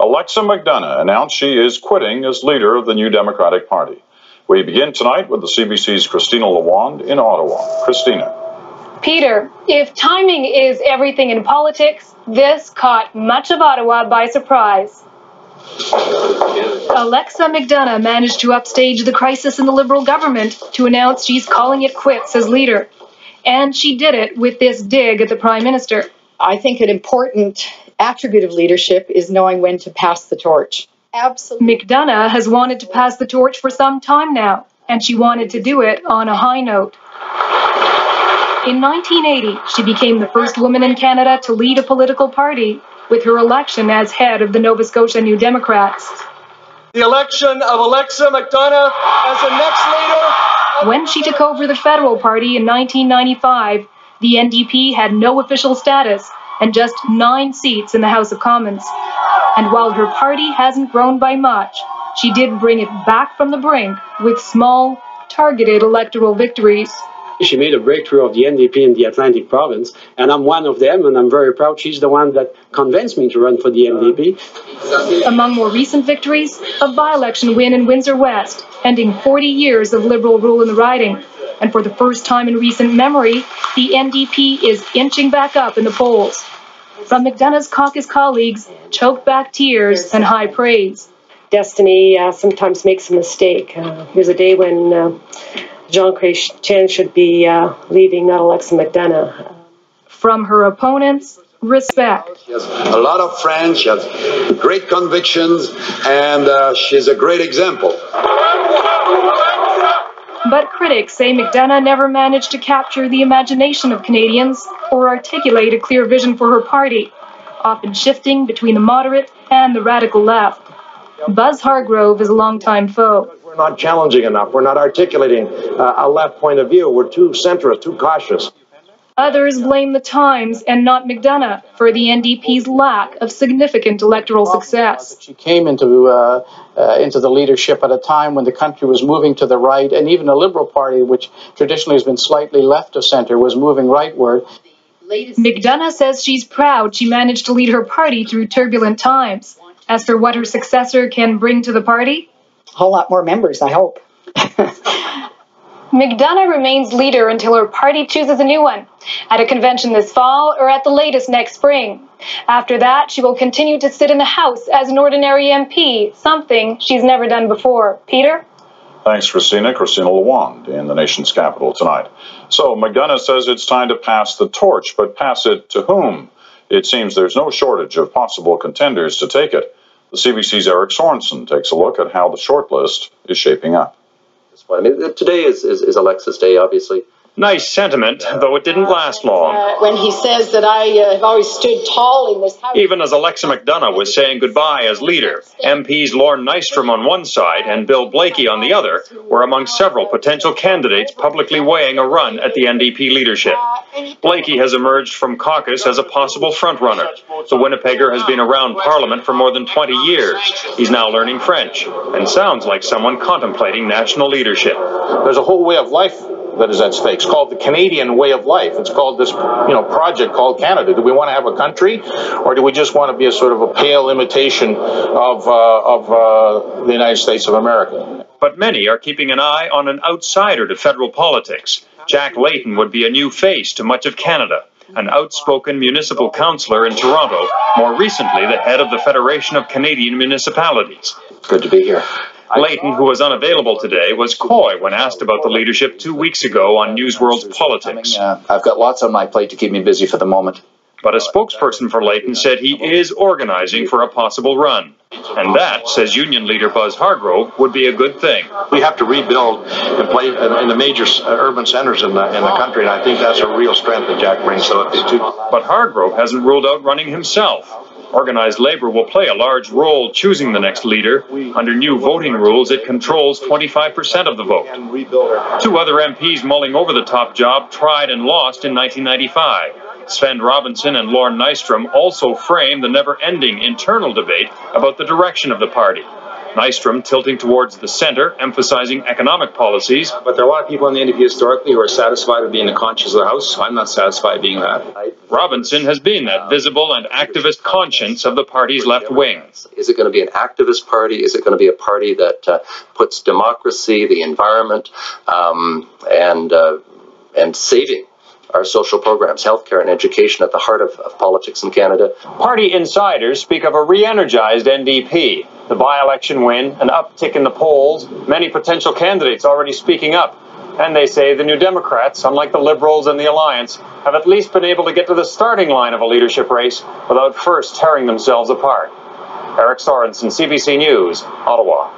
Alexa McDonough announced she is quitting as leader of the new Democratic Party. We begin tonight with the CBC's Christina Lawand in Ottawa. Christina. Peter, if timing is everything in politics, this caught much of Ottawa by surprise. Alexa McDonough managed to upstage the crisis in the Liberal government to announce she's calling it quits as leader. And she did it with this dig at the Prime Minister. I think an important attribute of leadership is knowing when to pass the torch. Absolutely. McDonough has wanted to pass the torch for some time now, and she wanted to do it on a high note. In 1980, she became the first woman in Canada to lead a political party, with her election as head of the Nova Scotia New Democrats. The election of Alexa McDonough as the next leader. When she took over the Federal Party in 1995, the NDP had no official status and just 9 seats in the House of Commons. And while her party hasn't grown by much, she did bring it back from the brink with small, targeted electoral victories. She made a breakthrough of the NDP in the Atlantic province, and I'm one of them, and I'm very proud. She's the one that convinced me to run for the NDP. Among more recent victories, a by-election win in Windsor West, ending 40 years of Liberal rule in the riding. And for the first time in recent memory, the NDP is inching back up in the polls. From McDonough's caucus colleagues, choked back tears and high praise. Destiny sometimes makes a mistake. Here's a day when Jean Chrétien should be leading, not Alexa McDonough. From her opponents, respect. She has a lot of friends, she has great convictions, and she's a great example. But critics say McDonough never managed to capture the imagination of Canadians or articulate a clear vision for her party, often shifting between the moderate and the radical left. Buzz Hargrove is a longtime foe. We're not challenging enough. We're not articulating a left point of view. We're too centrist, too cautious. Others blame the Times and not McDonough for the NDP's lack of significant electoral success. She came into the leadership at a time when the country was moving to the right, and even the Liberal Party, which traditionally has been slightly left of centre, was moving rightward. McDonough says she's proud she managed to lead her party through turbulent times. As for what her successor can bring to the party? A whole lot more members, I hope. McDonough remains leader until her party chooses a new one, at a convention this fall or at the latest next spring. After that, she will continue to sit in the House as an ordinary MP, something she's never done before. Peter? Thanks, Christina. Christina Lawand in the nation's capital tonight. So McDonough says it's time to pass the torch, but pass it to whom? It seems there's no shortage of possible contenders to take it. The CBC's Eric Sorensen takes a look at how the shortlist is shaping up. I mean, today is Alexa's day, obviously. Nice sentiment, though it didn't last long. When he says that I have always stood tall in this house. Even as Alexa McDonough was saying goodbye as leader, MPs Lorne Nystrom on one side and Bill Blaikie on the other were among several potential candidates publicly weighing a run at the NDP leadership. Blaikie has emerged from caucus as a possible frontrunner. The Winnipegger has been around Parliament for more than 20 years. He's now learning French and sounds like someone contemplating national leadership. There's a whole way of life that is at stake. It's called the Canadian way of life. It's called this, project called Canada. Do we want to have a country, or do we just want to be a sort of a pale imitation of the United States of America? But many are keeping an eye on an outsider to federal politics. Jack Layton would be a new face to much of Canada, an outspoken municipal councillor in Toronto, more recently the head of the Federation of Canadian Municipalities. Good to be here. Layton, who was unavailable today, was coy when asked about the leadership 2 weeks ago on Newsworld's Politics. I've got lots on my plate to keep me busy for the moment. But a spokesperson for Layton said he is organizing for a possible run. And that, says union leader Buzz Hargrove, would be a good thing. We have to rebuild and play in the major urban centers in the country, and I think that's a real strength that Jack brings to it, too. But Hargrove hasn't ruled out running himself. Organized labor will play a large role choosing the next leader. Under new voting rules, it controls 25% of the vote. 2 other MPs mulling over the top job tried and lost in 1995. Sven Robinson and Lorne Nystrom also framed the never-ending internal debate about the direction of the party. Nystrom tilting towards the centre, emphasizing economic policies. But there are a lot of people in the NDP historically who are satisfied with being the conscience of the House, so I'm not satisfied being that. Robinson has been that visible and activist conscience of the party's left wing. Is it going to be an activist party? Is it going to be a party that puts democracy, the environment, and saving our social programs, healthcare and education at the heart of politics in Canada? Party insiders speak of a re-energized NDP. The by-election win, an uptick in the polls, many potential candidates already speaking up. And they say the New Democrats, unlike the Liberals and the Alliance, have at least been able to get to the starting line of a leadership race without first tearing themselves apart. Eric Sorensen, CBC News, Ottawa.